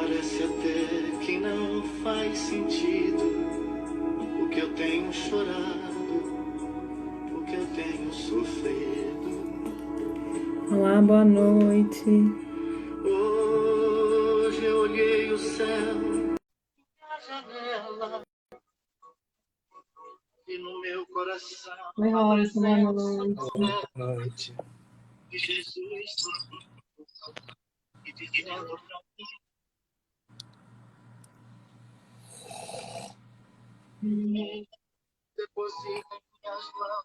Parece até que não faz sentido o que eu tenho chorado, o que eu tenho sofrido. Olá, boa noite. Hoje eu olhei o céu na janela e no meu coração Oi, Rosa, boa noite. Boa noite. de Jesus e dizendo pra mim, deposita em minhas mãos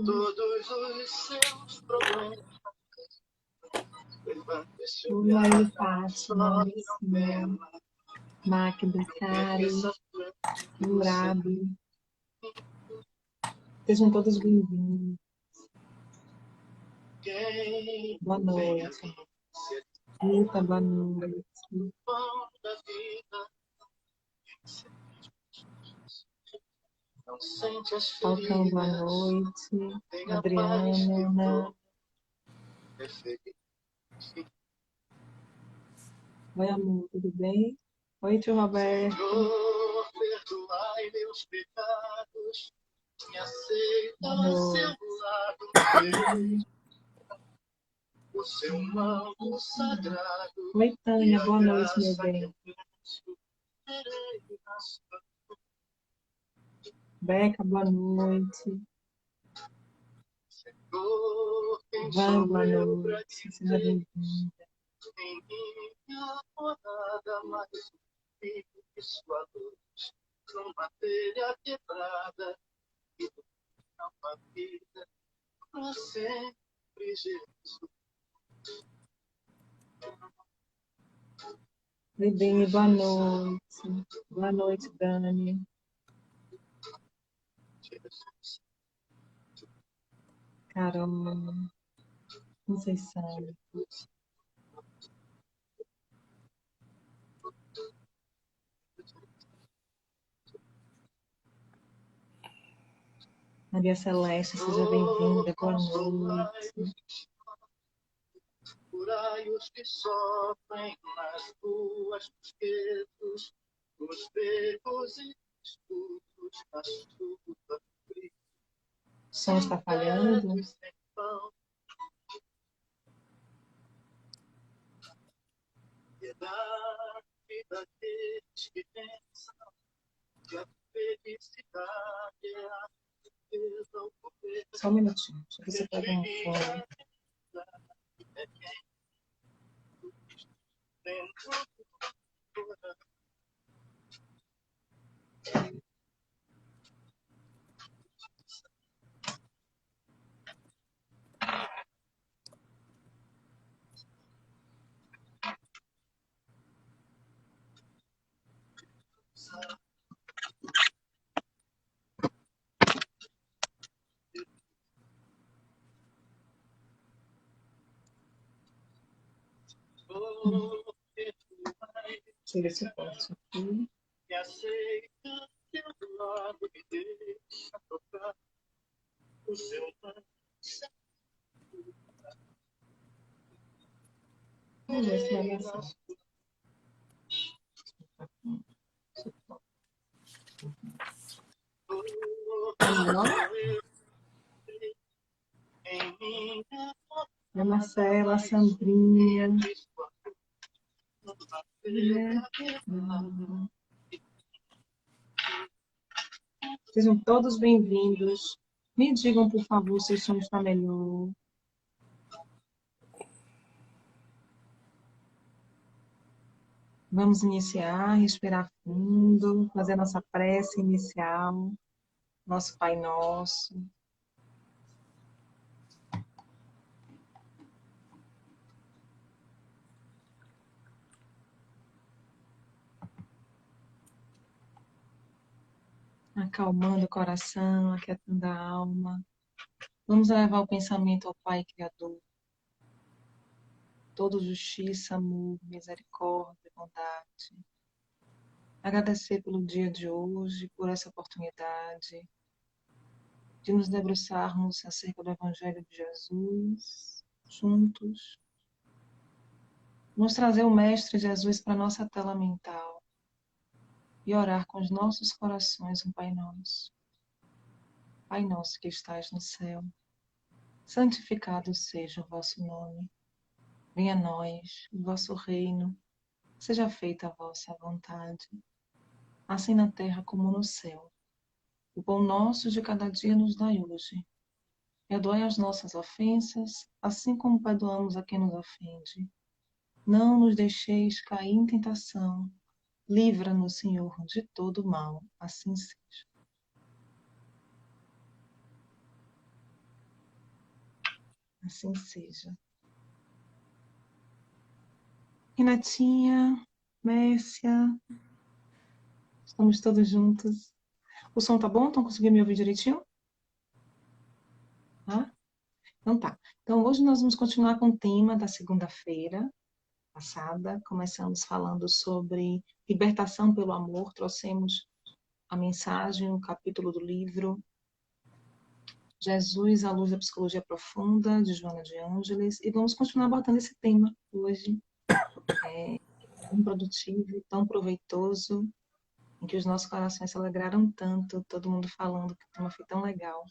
todos os seus problemas. Oi, Fátima, Lucinha, Magda, Kari, Murabi. Sejam todos bem-vindos. Boa noite. Rita, boa noite. Falcão, boa noite. Adriana. Oi, amor, tudo bem? Oi, tio Roberto. Senhor, perdoai meus pecados, me aceita ao seu lado, o seu manto sagrado. Oi, Tânia, boa noite, meu bem. Beca, boa noite. Van, boa noite. Seja bem-vinda. Em minha morada, mais vivo que sua luz, numa telha quebrada, e numa vida pra sempre, Jesus. Oi, bem, boa noite. Boa noite, Dani. Carol, Conceição. Maria Celeste, seja bem-vinda, boa noite. Curai os que sofrem nas ruas, nos guetos, nos becos e escuros, na chuva fria. O som está falhando? Piedade daqueles que pensam que a felicidade é a riqueza, o poder. Só um minutinho, deixa eu ver se eu pego um fone. Dentro do coração. Deixa eu ver se eu posso aqui. Me aceita teu lado e deixa tocar o seu manto. Vamos ver se vai dar certo. É Marcela, Sandrinha. Sejam todos bem-vindos. Me digam, por favor, se o som está melhor. Vamos iniciar, respirar fundo, fazer nossa prece inicial, nosso Pai Nosso. Acalmando o coração, aquietando a alma. Vamos levar o pensamento ao Pai Criador. Todo justiça, amor, misericórdia, bondade. Agradecer pelo dia de hoje, por essa oportunidade de nos debruçarmos acerca do Evangelho de Jesus, juntos. Vamos trazer o Mestre Jesus para a nossa tela mental e orar com os nossos corações um Pai Nosso. Pai nosso que estais no céu, santificado seja o vosso nome. Venha a nós o vosso reino, seja feita a vossa vontade, assim na terra como no céu. O pão nosso de cada dia nos dai hoje. Perdoai as nossas ofensas, assim como perdoamos a quem nos ofende. Não nos deixeis cair em tentação. Livra-nos, Senhor, de todo mal. Assim seja. Assim seja. Renatinha, Mércia, estamos todos juntos. O som tá bom? Estão conseguindo me ouvir direitinho? Tá? Então tá. Então hoje nós vamos continuar com o tema da segunda-feira passada. Começamos falando sobre libertação pelo amor. Trouxemos a mensagem, o capítulo do livro Jesus, à luz da psicologia profunda, de Joana de Ângeles. E vamos continuar abordando esse tema hoje. Tão produtivo, tão proveitoso, em que os nossos corações se alegraram tanto, todo mundo falando que o tema foi tão legal.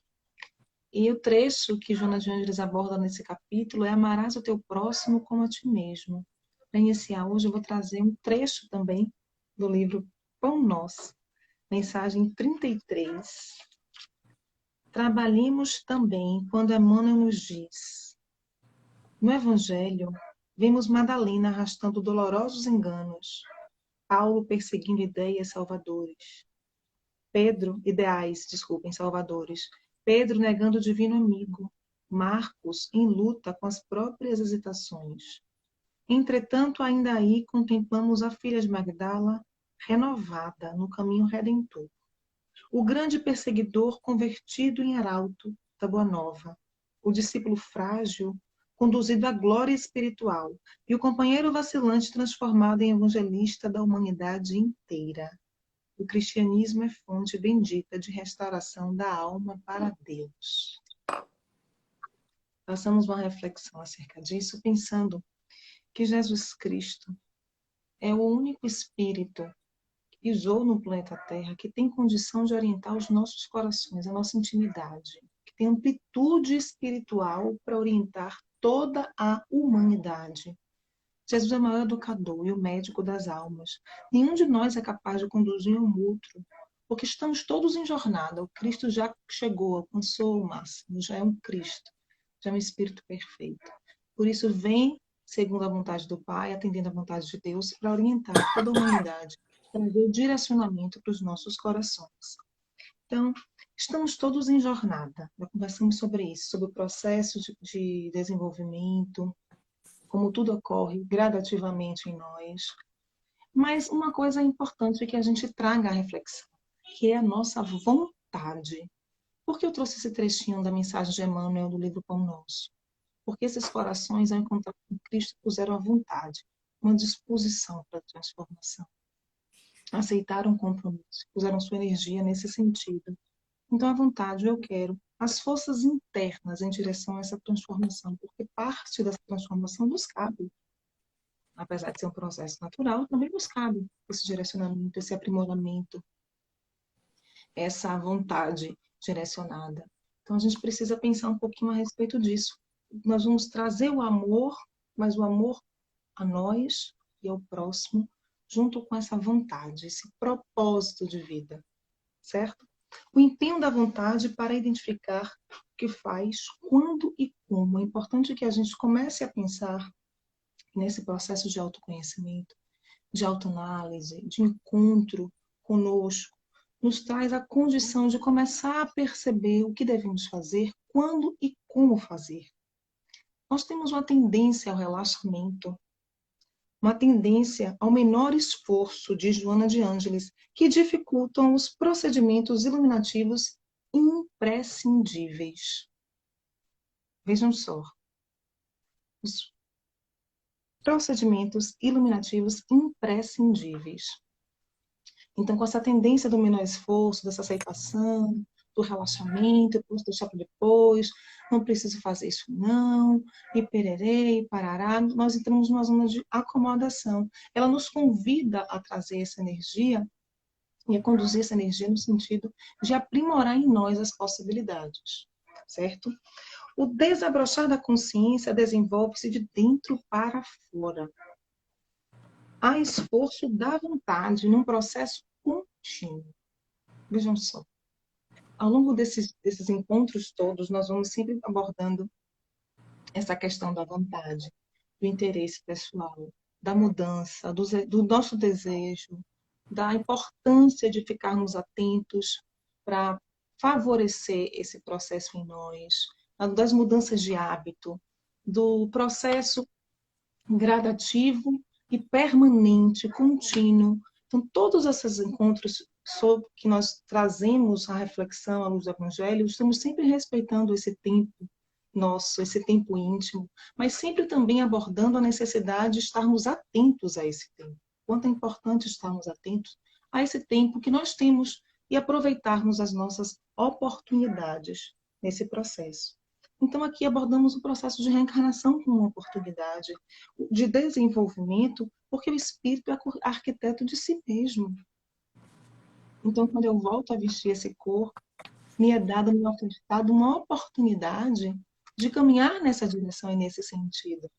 E o trecho que Joana de Ângeles aborda nesse capítulo é amarás o teu próximo como a ti mesmo. Para iniciar hoje eu vou trazer um trecho também do livro Pão Nosso, mensagem 33. Trabalhemos também quando Emmanuel nos diz. No Evangelho, vemos Madalena arrastando dolorosos enganos, Paulo perseguindo salvadores, Pedro negando o divino amigo, Marcos em luta com as próprias hesitações. Entretanto, ainda aí contemplamos a filha de Magdala renovada no caminho redentor. O grande perseguidor convertido em arauto da Boa Nova, o discípulo frágil conduzido à glória espiritual e o companheiro vacilante transformado em evangelista da humanidade inteira. O cristianismo é fonte bendita de restauração da alma para Deus. Passamos uma reflexão acerca disso, pensando que Jesus Cristo é o único Espírito que pisou no planeta Terra que tem condição de orientar os nossos corações, a nossa intimidade, que tem amplitude espiritual para orientar toda a humanidade. Jesus é o maior educador e o médico das almas. Nenhum de nós é capaz de conduzir um outro, porque estamos todos em jornada. O Cristo já chegou, alcançou o máximo, já é um Cristo, já é um Espírito perfeito. Por isso, vem segundo a vontade do Pai, atendendo à vontade de Deus, para orientar toda a humanidade, trazer o direcionamento para os nossos corações. Então, estamos todos em jornada. Já conversamos sobre isso, sobre o processo de desenvolvimento, como tudo ocorre gradativamente em nós. Mas uma coisa importante é que a gente traga a reflexão, que é a nossa vontade. Por que eu trouxe esse trechinho da mensagem de Emmanuel do livro Pão Nosso? Porque esses corações, ao encontrar com Cristo, puseram a vontade, uma disposição para a transformação. Aceitaram o compromisso, puseram sua energia nesse sentido. Então, a vontade, eu quero, as forças internas em direção a essa transformação, porque parte dessa transformação nos cabe. Apesar de ser um processo natural, também nos cabe esse direcionamento, esse aprimoramento, essa vontade direcionada. Então, a gente precisa pensar um pouquinho a respeito disso. Nós vamos trazer o amor, mas o amor a nós e ao próximo, junto com essa vontade, esse propósito de vida, certo? O empenho da vontade para identificar o que faz, quando e como. É importante que a gente comece a pensar nesse processo de autoconhecimento, de autoanálise, de encontro conosco, nos traz a condição de começar a perceber o que devemos fazer, quando e como fazer. Nós temos uma tendência ao relaxamento, uma tendência ao menor esforço de Joana de Ângeles, que dificultam os procedimentos iluminativos imprescindíveis. Vejam só. Os procedimentos iluminativos imprescindíveis. Então, com essa tendência do menor esforço, dessa aceitação, do relaxamento, eu posso deixar para depois, não preciso fazer isso não, e pererê, e parará. Nós entramos numa zona de acomodação. Ela nos convida a trazer essa energia e a conduzir essa energia no sentido de aprimorar em nós as possibilidades, certo? O desabrochar da consciência desenvolve-se de dentro para fora. Há esforço da vontade num processo contínuo. Vejam só, ao longo desses encontros todos, nós vamos sempre abordando essa questão da vontade, do interesse pessoal, da mudança, do nosso desejo, da importância de ficarmos atentos para favorecer esse processo em nós, das mudanças de hábito, do processo gradativo e permanente, contínuo. Então, todos esses encontros sobre que nós trazemos a reflexão à luz do Evangelho, estamos sempre respeitando esse tempo nosso, esse tempo íntimo, mas sempre também abordando a necessidade de estarmos atentos a esse tempo. Quanto é importante estarmos atentos a esse tempo que nós temos e aproveitarmos as nossas oportunidades nesse processo. Então, aqui abordamos o processo de reencarnação como uma oportunidade de desenvolvimento, porque o espírito é arquiteto de si mesmo. Então, quando eu volto a vestir esse corpo, me é dada, me é ofertada uma oportunidade de caminhar nessa direção e nesse sentido.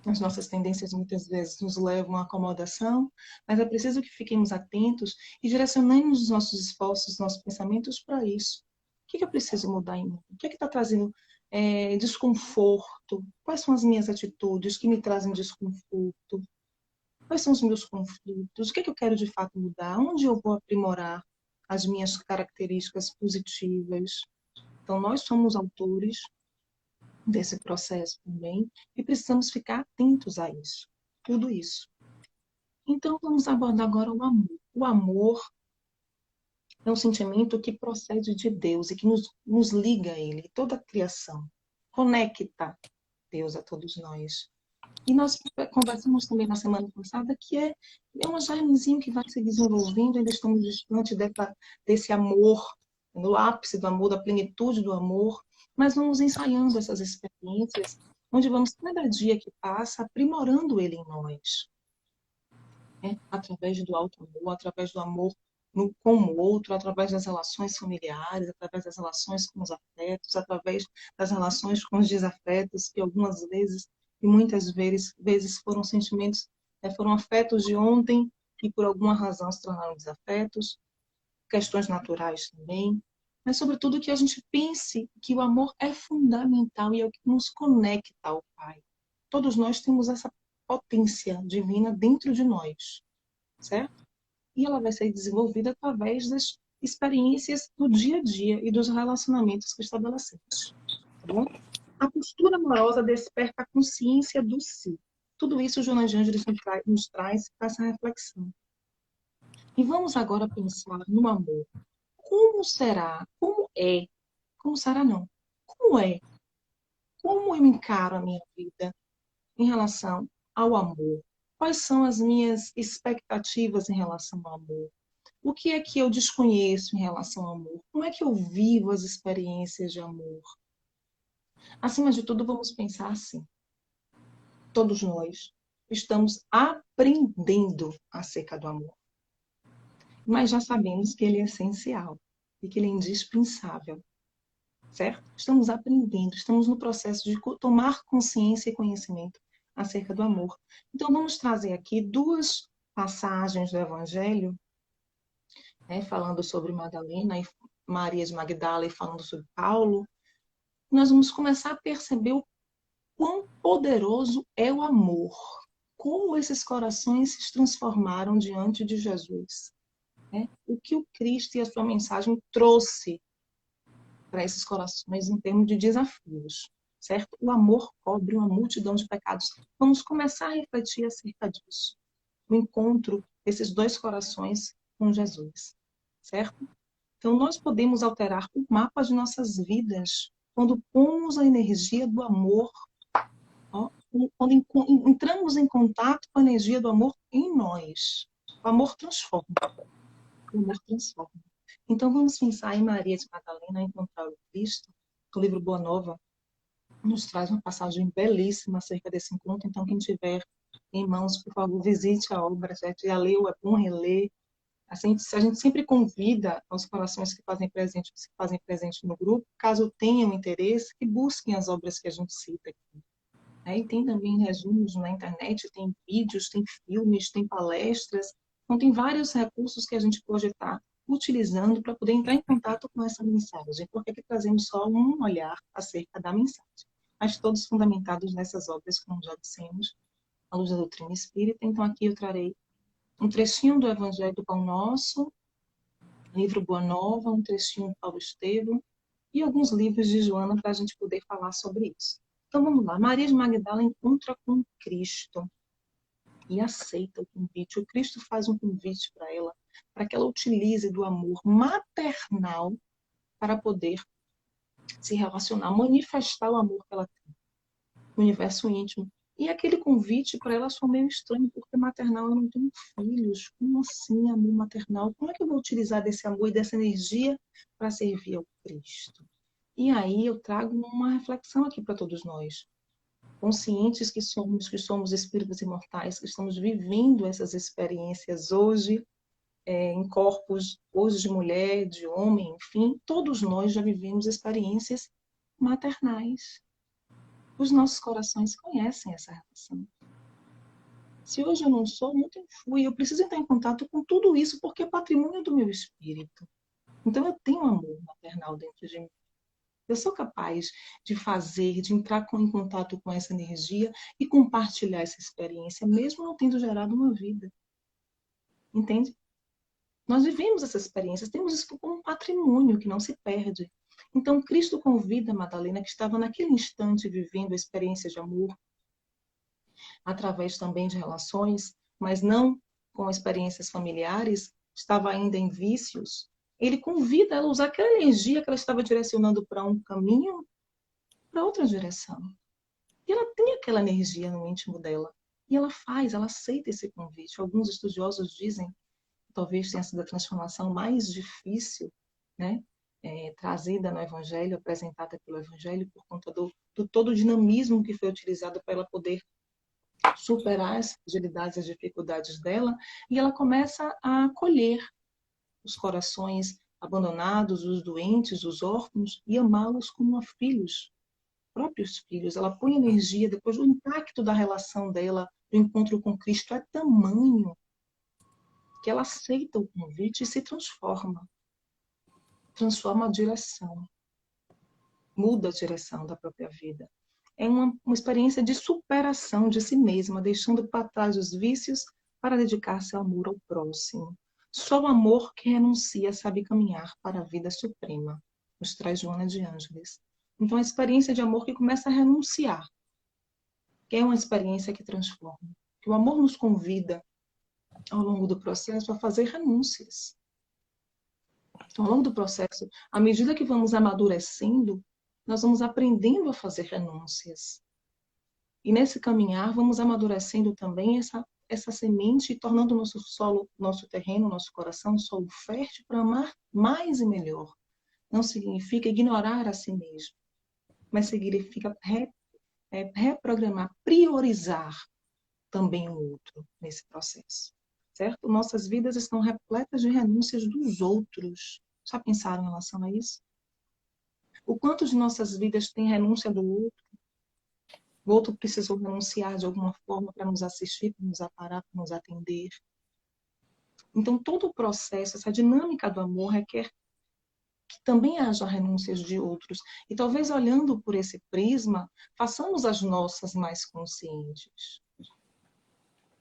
As nossas tendências muitas vezes nos levam à acomodação, mas é preciso que fiquemos atentos e direcionemos os nossos esforços, os nossos pensamentos para isso. O que eu preciso mudar em mim? O que está trazendo desconforto? Quais são as minhas atitudes que me trazem desconforto? Quais são os meus conflitos? O que eu quero de fato mudar? Onde eu vou aprimorar as minhas características positivas? Então, nós somos autores desse processo também e precisamos ficar atentos a isso, tudo isso. Então, vamos abordar agora o amor. O amor é um sentimento que procede de Deus e que nos liga a Ele, toda a criação, conecta Deus a todos nós. E nós conversamos também na semana passada que é um germezinho que vai se desenvolvendo, ainda estamos distante desse amor, no ápice do amor, da plenitude do amor, mas vamos ensaiando essas experiências, onde vamos, cada dia que passa, aprimorando ele em nós. Através do alto amor, através do amor com o outro, através das relações familiares, através das relações com os afetos, através das relações com os desafetos, que algumas vezes e muitas vezes foram sentimentos, foram afetos de ontem e por alguma razão se tornaram desafetos, questões naturais também, mas sobretudo que a gente pense que o amor é fundamental e é o que nos conecta ao Pai. Todos nós temos essa potência divina dentro de nós, certo? E ela vai ser desenvolvida através das experiências do dia a dia e dos relacionamentos que estabelecemos, tá bom? A postura amorosa desperta a consciência do si. Tudo isso o Joana de Ângeles nos traz para essa reflexão. E vamos agora pensar no amor. Como será? Como é? Como será não? Como é? Como eu encaro a minha vida em relação ao amor? Quais são as minhas expectativas em relação ao amor? O que é que eu desconheço em relação ao amor? Como é que eu vivo as experiências de amor? Acima de tudo, vamos pensar assim. Todos nós estamos aprendendo acerca do amor. Mas já sabemos que ele é essencial e que ele é indispensável. Certo? Estamos aprendendo, estamos no processo de tomar consciência e conhecimento acerca do amor. Então, vamos trazer aqui duas passagens do Evangelho, falando sobre Madalena e Maria de Magdala e falando sobre Paulo. Nós vamos começar a perceber o quão poderoso é o amor, como esses corações se transformaram diante de Jesus. O que o Cristo e a sua mensagem trouxe para esses corações em termos de desafios, certo? O amor cobre uma multidão de pecados. Vamos começar a refletir acerca disso. O encontro desses dois corações com Jesus, certo? Então, nós podemos alterar o mapa de nossas vidas quando pomos a energia do amor, quando entramos em contato com a energia do amor em nós. O amor transforma. O amor transforma. Então, vamos pensar em Maria de Madalena encontrar o Cristo. O livro Boa Nova nos traz uma passagem belíssima acerca desse encontro. Então, quem tiver em mãos, por favor, visite a obra. Já leu, é bom reler. Assim, a gente sempre convida aos corações que fazem presente no grupo, caso tenham interesse, que busquem as obras que a gente cita aqui. Aí tem também resumos na internet, tem vídeos, tem filmes, tem palestras. Então, tem vários recursos que a gente pode estar utilizando para poder entrar em contato com essa mensagem, porque aqui trazemos só um olhar acerca da mensagem, mas todos fundamentados nessas obras, como já dissemos, à luz da doutrina espírita. Então, aqui eu trarei um trechinho do Evangelho do Pão Nosso, livro Boa Nova, um trechinho do Paulo Estevam e alguns livros de Joana para a gente poder falar sobre isso. Então vamos lá. Maria de Magdala encontra com Cristo e aceita o convite. O Cristo faz um convite para ela, para que ela utilize do amor maternal para poder se relacionar, manifestar o amor que ela tem no universo íntimo. E aquele convite para ela foi meio estranho, porque maternal eu não tenho filhos. Como assim, amor maternal? Como é que eu vou utilizar desse amor e dessa energia para servir ao Cristo? E aí eu trago uma reflexão aqui para todos nós. Conscientes que somos espíritos imortais, que estamos vivendo essas experiências hoje, em corpos, hoje de mulher, de homem, enfim, todos nós já vivemos experiências maternais. Os nossos corações conhecem essa relação. Se hoje eu não sou, ontem fui. Eu preciso entrar em contato com tudo isso, porque é patrimônio do meu espírito. Então eu tenho amor maternal dentro de mim. Eu sou capaz de fazer, de entrar em contato com essa energia e compartilhar essa experiência, mesmo não tendo gerado uma vida. Entende? Nós vivemos essas experiências, temos isso como um patrimônio que não se perde. Então, Cristo convida a Madalena, que estava naquele instante vivendo a experiência de amor, através também de relações, mas não com experiências familiares, estava ainda em vícios. Ele convida ela a usar aquela energia que ela estava direcionando para um caminho, para outra direção. E ela tem aquela energia no íntimo dela. E ela ela aceita esse convite. Alguns estudiosos dizem que talvez tenha sido a transformação mais difícil, né? Trazida no Evangelho, apresentada pelo Evangelho, por conta do todo o dinamismo que foi utilizado para ela poder superar as fragilidades, as dificuldades dela, e ela começa a acolher os corações abandonados, os doentes, os órfãos, e amá-los como filhos, próprios filhos. Ela põe energia, depois do impacto da relação dela, do encontro com Cristo, é tamanho que ela aceita o convite e se transforma a direção, muda a direção da própria vida. É uma experiência de superação de si mesma, deixando para trás os vícios para dedicar-se ao amor ao próximo. Só o amor que renuncia sabe caminhar para a vida suprema, nos traz Joana de Ângeles. Então, a experiência de amor que começa a renunciar, que é uma experiência que transforma. Que o amor nos convida, ao longo do processo, a fazer renúncias. Então, ao longo do processo, à medida que vamos amadurecendo, nós vamos aprendendo a fazer renúncias. E nesse caminhar, vamos amadurecendo também essa semente e tornando o nosso solo, nosso terreno, nosso coração, um solo fértil para amar mais e melhor. Não significa ignorar a si mesmo, mas significa reprogramar, priorizar também o outro nesse processo. Certo? Nossas vidas estão repletas de renúncias dos outros. Já pensaram em relação a isso? O quanto de nossas vidas tem renúncia do outro? O outro precisou renunciar de alguma forma para nos assistir, para nos aparar, para nos atender. Então, todo o processo, essa dinâmica do amor requer que também haja renúncias de outros. E talvez olhando por esse prisma, façamos as nossas mais conscientes.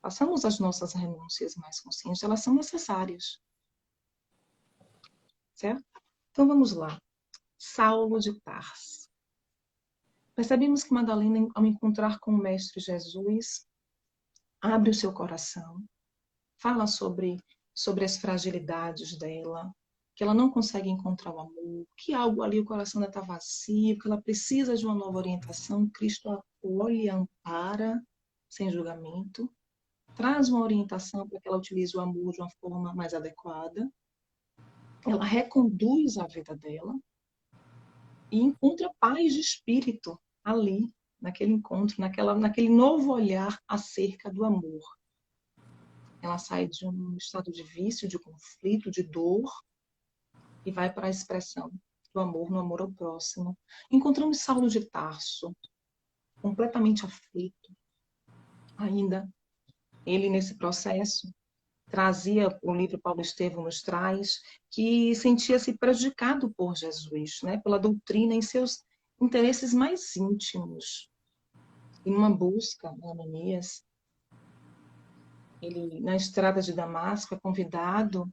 Façamos as nossas renúncias mais conscientes, elas são necessárias. Certo? Então, vamos lá. Saulo de Tarso. Percebemos que Madalena, ao encontrar com o Mestre Jesus, abre o seu coração, fala sobre as fragilidades dela, que ela não consegue encontrar o amor, que algo ali, o coração dela está vazio, que ela precisa de uma nova orientação. Cristo a acolhe, a ampara, sem julgamento, traz uma orientação para que ela utilize o amor de uma forma mais adequada. ela reconduz a vida dela e encontra paz de espírito ali, naquele encontro, naquele novo olhar acerca do amor. Ela sai de um estado de vício, de conflito, de dor, e vai para a expressão do amor no amor ao próximo. Encontramos Saulo de Tarso, completamente aflito. Ainda ele, nesse processo, trazia, o livro Paulo Estevão nos traz, que sentia-se prejudicado por Jesus, né, pela doutrina em seus interesses mais íntimos. E numa busca, Ananias, ele, na estrada de Damasco, é convidado,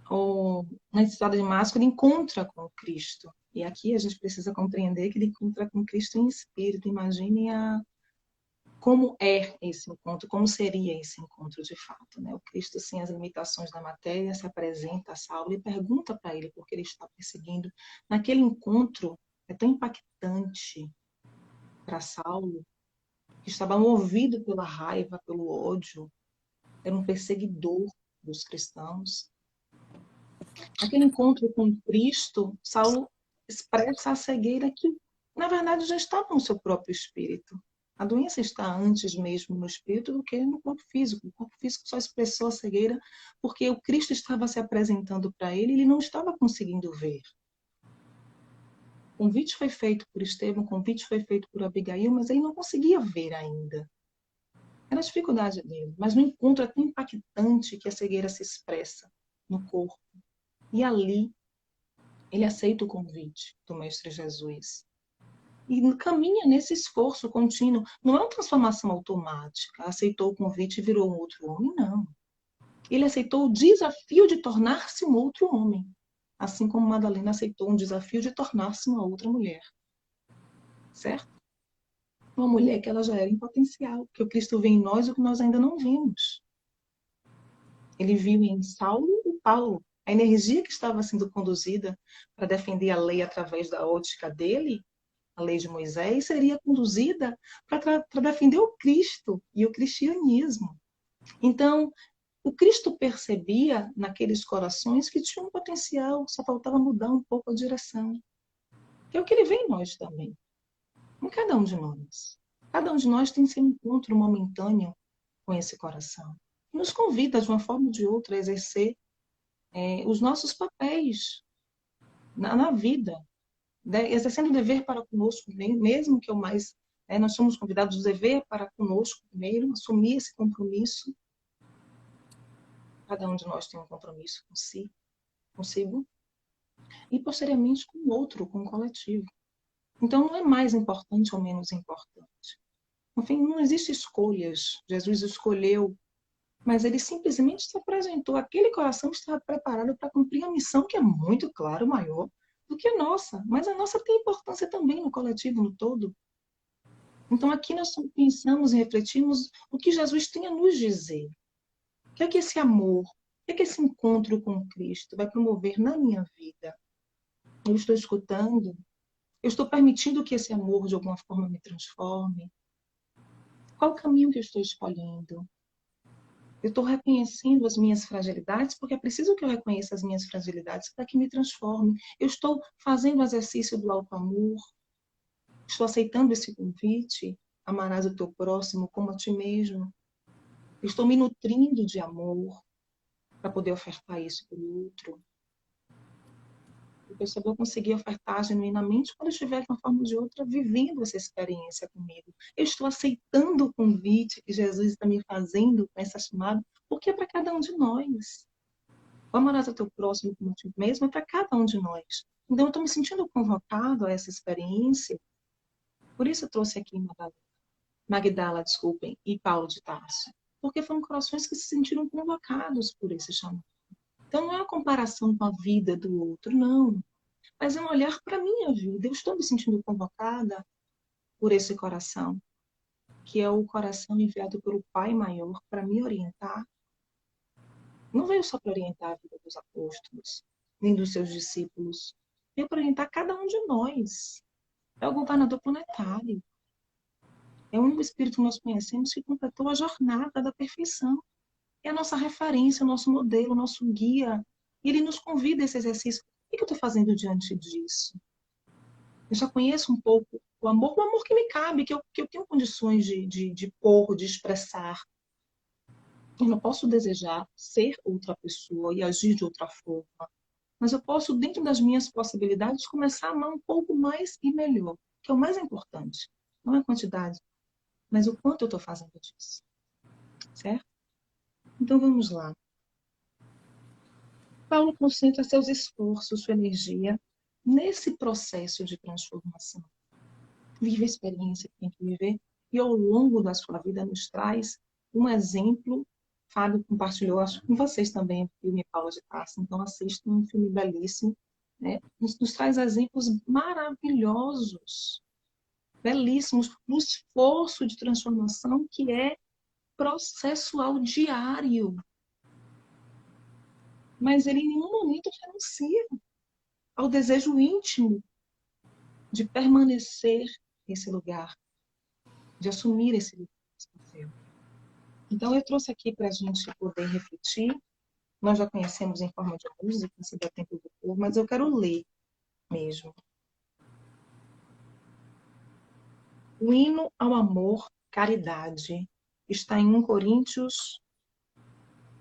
ou na estrada de Damasco, ele encontra com Cristo. E aqui a gente precisa compreender que ele encontra com Cristo em espírito. Imaginem como é esse encontro, como seria esse encontro de fato, né? O Cristo, sem as limitações da matéria, se apresenta a Saulo e pergunta para ele por que ele está perseguindo. Naquele encontro, é tão impactante para Saulo, que estava movido pela raiva, pelo ódio, era um perseguidor dos cristãos. Naquele encontro com Cristo, Saulo expressa a cegueira que, na verdade, já estava no seu próprio espírito. A doença está antes mesmo no espírito do que no corpo físico. O corpo físico só expressou a cegueira porque o Cristo estava se apresentando para ele e ele não estava conseguindo ver. O convite foi feito por Estevão, o convite foi feito por Abigail, mas ele não conseguia ver ainda. Era a dificuldade dele. Mas no encontro é tão impactante que a cegueira se expressa no corpo. E ali ele aceita o convite do Mestre Jesus. E caminha nesse esforço contínuo. Não é uma transformação automática. Aceitou o convite e virou um outro homem, não. Ele aceitou o desafio de tornar-se um outro homem. Assim como Madalena aceitou um desafio de tornar-se uma outra mulher. Certo? Uma mulher que ela já era em potencial. Que o Cristo vê em nós o que nós ainda não vimos. Ele viu em Saulo e Paulo. A energia que estava sendo conduzida para defender a lei através da ótica dele, a lei de Moisés, seria conduzida para defender o Cristo e o cristianismo. Então, o Cristo percebia naqueles corações que tinham um potencial, só faltava mudar um pouco a direção. Que é o que ele vê em nós também, em cada um de nós. Cada um de nós tem seu encontro momentâneo com esse coração. Nos convida, de uma forma ou de outra, a exercer os nossos papéis na vida, exercendo o dever para conosco, mesmo que nós somos convidados a dever para conosco primeiro, assumir esse compromisso. Cada um de nós tem um compromisso consigo, e posteriormente com o outro, com o coletivo. Então não é mais importante ou menos importante. Enfim, não existe escolhas. Jesus escolheu, mas ele simplesmente se apresentou. Aquele coração estava preparado para cumprir a missão que é muito, claro, maior do que a nossa. Mas a nossa tem importância também no coletivo, no todo. Então aqui nós pensamos e refletimos o que Jesus tem a nos dizer. O que é que esse amor, o que é que esse encontro com Cristo vai promover na minha vida? Eu estou escutando? Eu estou permitindo que esse amor de alguma forma me transforme? Qual o caminho que eu estou escolhendo? Eu estou reconhecendo as minhas fragilidades, porque é preciso que eu reconheça as minhas fragilidades para que me transforme. Eu estou fazendo o exercício do auto-amor. Estou aceitando esse convite. Amarás o teu próximo como a ti mesmo. Eu estou me nutrindo de amor para poder ofertar isso para o outro. Eu só vou conseguir ofertar genuinamente quando eu estiver, de uma forma ou de outra, vivendo essa experiência comigo. Eu estou aceitando o convite que Jesus está me fazendo com essa chamada, porque é para cada um de nós. O amarás ao teu próximo como a ti mesmo é para cada um de nós. Então, eu estou me sentindo convocado a essa experiência. Por isso eu trouxe aqui Magdala, desculpem, e Paulo de Tarso. Porque foram corações que se sentiram convocados por esse chamado. Então, não é uma comparação com a vida do outro, não. Mas é um olhar para a minha vida. Eu estou me sentindo convocada por esse coração, que é o coração enviado pelo Pai Maior para me orientar. Não veio só para orientar a vida dos apóstolos, nem dos seus discípulos. Veio para orientar cada um de nós. É o governador planetário. É o único Espírito que nós conhecemos que completou a jornada da perfeição. É a nossa referência, o nosso modelo, o nosso guia E ele nos convida a esse exercício. O que eu estou fazendo diante disso? Eu já conheço um pouco o amor que me cabe, que eu tenho condições de pôr, de expressar. Eu não posso desejar ser outra pessoa e agir de outra forma, mas eu posso, dentro das minhas possibilidades, começar a amar um pouco mais e melhor, que é o mais importante. Não é a quantidade, mas o quanto eu estou fazendo disso. Certo? Então vamos lá. Paulo concentra seus esforços, sua energia nesse processo de transformação. Vive a experiência que tem que viver e ao longo da sua vida nos traz um exemplo. Fábio compartilhou, acho que com vocês também, o filme Paulo de Tarso. Então assistam, um filme belíssimo. Né? Nos traz exemplos maravilhosos, belíssimos, no esforço de transformação que é processual diário. Mas ele em nenhum momento renuncia ao desejo íntimo de permanecer nesse lugar, de assumir esse papel. Então, eu trouxe aqui para a gente poder refletir. Nós já conhecemos em forma de música, se der tempo do povo, mas eu quero ler mesmo. O hino ao amor, caridade, está em 1 Coríntios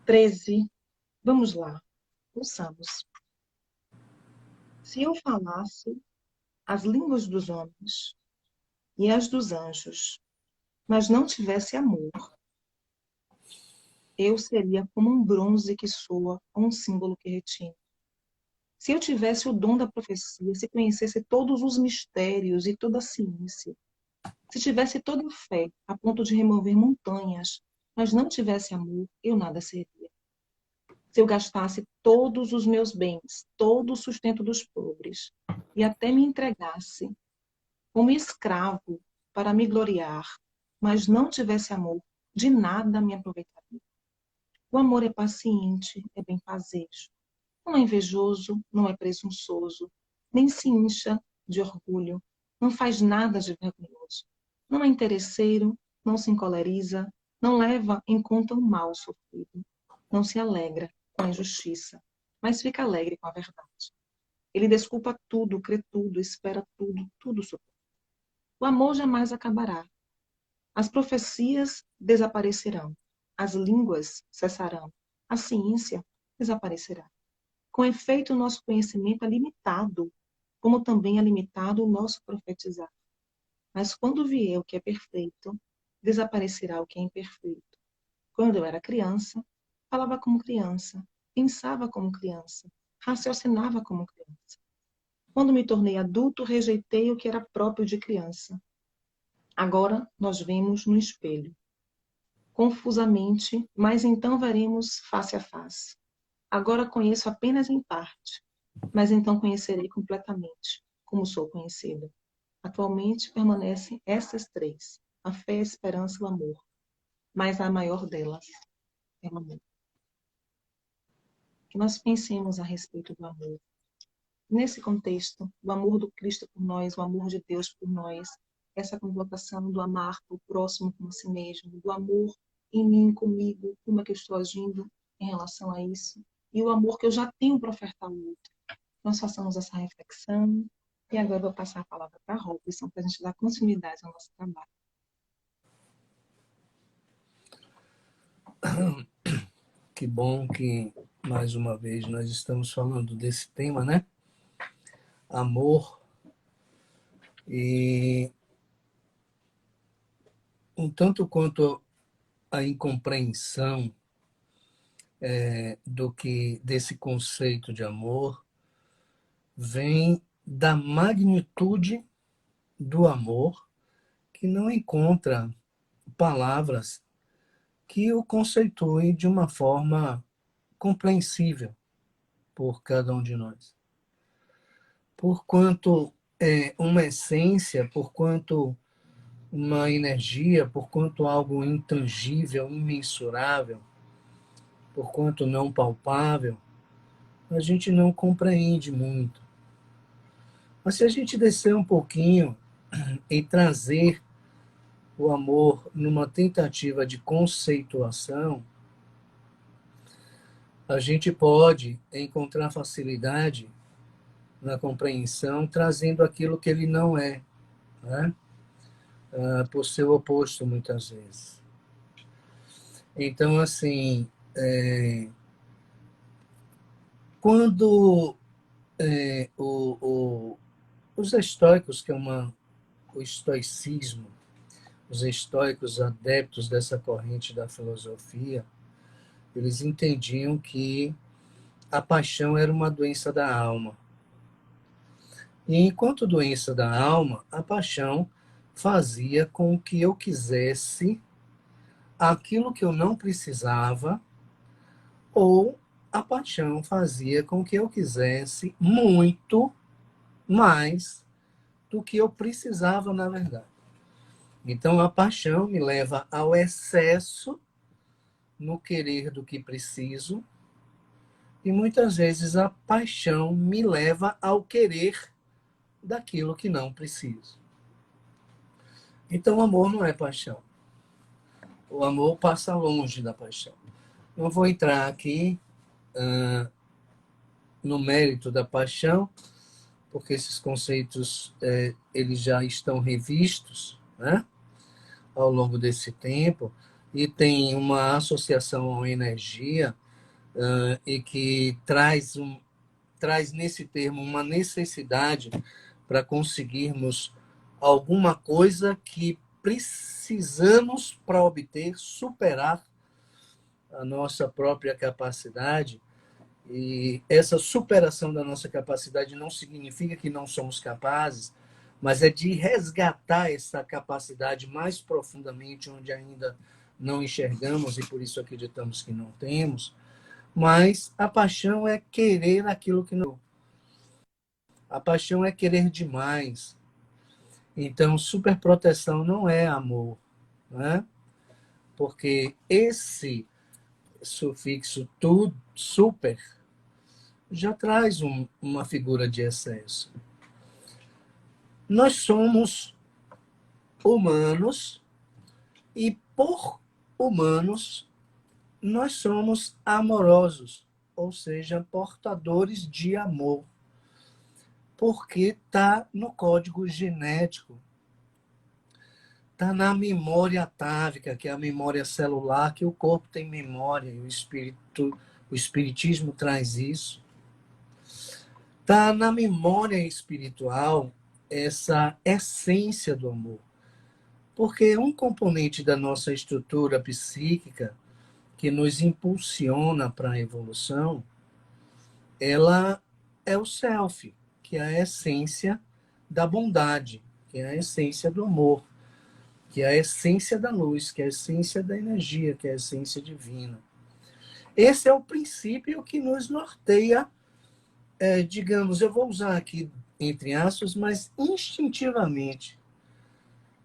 13. Vamos lá, ouçamos. Se eu falasse as línguas dos homens e as dos anjos, mas não tivesse amor, eu seria como um bronze que soa ou um símbolo que retine. Se eu tivesse o dom da profecia, se conhecesse todos os mistérios e toda a ciência, se tivesse toda a fé a ponto de remover montanhas, mas não tivesse amor, eu nada seria. Se eu gastasse todos os meus bens, todo o sustento dos pobres, e até me entregasse como escravo para me gloriar, mas não tivesse amor, de nada me aproveitaria. O amor é paciente, é benfazejo. Não é invejoso, não é presunçoso, nem se incha de orgulho, não faz nada de vergonhoso. Não é interesseiro, não se encoleriza, não leva em conta o mal sofrido. Não se alegra com a injustiça, mas fica alegre com a verdade. Ele desculpa tudo, crê tudo, espera tudo, tudo suporta. O amor jamais acabará. As profecias desaparecerão. As línguas cessarão. A ciência desaparecerá. Com efeito, o nosso conhecimento é limitado, como também é limitado o nosso profetizar. Mas quando vier o que é perfeito, desaparecerá o que é imperfeito. Quando eu era criança, falava como criança, pensava como criança, raciocinava como criança. Quando me tornei adulto, rejeitei o que era próprio de criança. Agora nós vemos no espelho, confusamente, mas então veremos face a face. Agora conheço apenas em parte, mas então conhecerei completamente, como sou conhecido. Atualmente permanecem essas três: a fé, a esperança e o amor. Mas a maior delas é o amor. Que nós pensemos a respeito do amor. Nesse contexto, o amor do Cristo por nós, o amor de Deus por nós, essa convocação do amar o próximo como a si mesmo, do amor em mim, comigo, como é que eu estou agindo em relação a isso, e o amor que eu já tenho para ofertar ao outro. Nós façamos essa reflexão, e agora eu vou passar a palavra para a Robson, para a gente dar continuidade ao nosso trabalho. Que bom que, mais uma vez, nós estamos falando desse tema, né? Amor. E um tanto quanto a incompreensão desse conceito de amor vem da magnitude do amor, que não encontra palavras que o conceituem de uma forma compreensível por cada um de nós. Porquanto é uma essência, porquanto uma energia, porquanto algo intangível, imensurável, porquanto não palpável, a gente não compreende muito. Mas se a gente descer um pouquinho e trazer o amor numa tentativa de conceituação, a gente pode encontrar facilidade na compreensão, trazendo aquilo que ele não é, né? Por seu oposto, muitas vezes. Então, assim, quando os estoicos, que é o estoicismo, os estoicos adeptos dessa corrente da filosofia, eles entendiam que a paixão era uma doença da alma. E enquanto doença da alma, a paixão fazia com que eu quisesse aquilo que eu não precisava, ou a paixão fazia com que eu quisesse muito mais do que eu precisava, na verdade. Então, a paixão me leva ao excesso no querer do que preciso, e muitas vezes a paixão me leva ao querer daquilo que não preciso. Então, o amor não é paixão. O amor passa longe da paixão. Não vou entrar aqui no mérito da paixão, porque esses conceitos eles já estão revistos, né, ao longo desse tempo, e tem uma associação à energia e que traz nesse termo uma necessidade para conseguirmos alguma coisa que precisamos para obter, superar a nossa própria capacidade. E essa superação da nossa capacidade não significa que não somos capazes, mas é de resgatar essa capacidade mais profundamente, onde ainda não enxergamos e por isso acreditamos que não temos. Mas a paixão é querer aquilo que não. A paixão é querer demais. Então, superproteção não é amor, né? Porque esse sufixo tudo, super, já traz uma figura de excesso. Nós somos humanos e, por humanos, nós somos amorosos, ou seja, portadores de amor, porque está no código genético, está na memória atávica, que é a memória celular, que o corpo tem memória, e o espiritismo traz isso. Está na memória espiritual essa essência do amor. Porque um componente da nossa estrutura psíquica que nos impulsiona para a evolução, ela é o self, que é a essência da bondade, que é a essência do amor, que é a essência da luz, que é a essência da energia, que é a essência divina. Esse é o princípio que nos norteia, digamos, eu vou usar aqui entre aspas, mas instintivamente.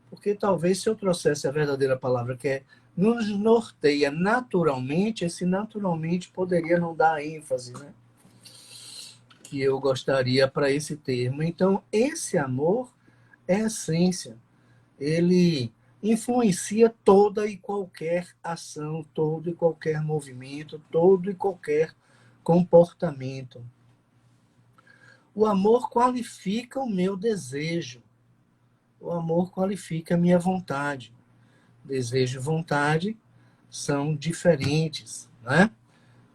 Porque talvez se eu trouxesse a verdadeira palavra, que é nos norteia naturalmente, esse naturalmente poderia não dar ênfase, né, que eu gostaria para esse termo. Então, esse amor é a essência. Ele influencia toda e qualquer ação, todo e qualquer movimento, todo e qualquer comportamento. O amor qualifica o meu desejo. O amor qualifica a minha vontade. Desejo e vontade são diferentes, né?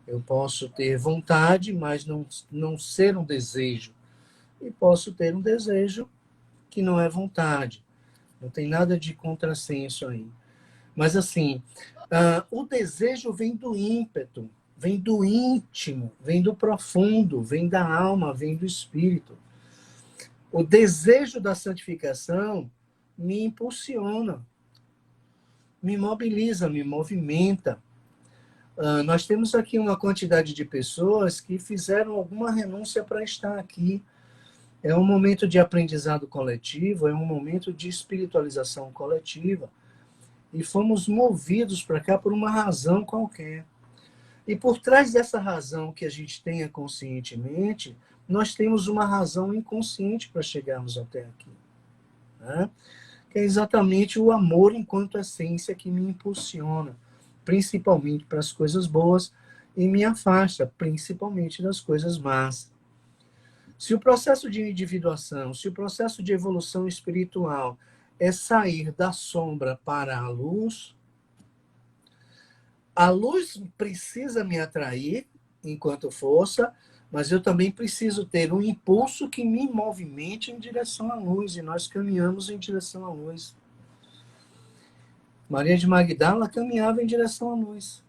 Eu posso ter vontade, mas não ser um desejo. E posso ter um desejo que não é vontade. Não tem nada de contrassenso aí. Mas, assim, o desejo vem do ímpeto, vem do íntimo, vem do profundo, vem da alma, vem do espírito. O desejo da santificação me impulsiona, me mobiliza, me movimenta. Nós temos aqui uma quantidade de pessoas que fizeram alguma renúncia para estar aqui. É um momento de aprendizado coletivo, é um momento de espiritualização coletiva. E fomos movidos para cá por uma razão qualquer. E por trás dessa razão que a gente tenha conscientemente, nós temos uma razão inconsciente para chegarmos até aqui, né? Que é exatamente o amor enquanto essência que me impulsiona, principalmente para as coisas boas e me afasta, principalmente das coisas más. Se o processo de individuação, se o processo de evolução espiritual é sair da sombra para a luz precisa me atrair enquanto força, mas eu também preciso ter um impulso que me movimente em direção à luz, e nós caminhamos em direção à luz. Maria de Magdala caminhava em direção à luz.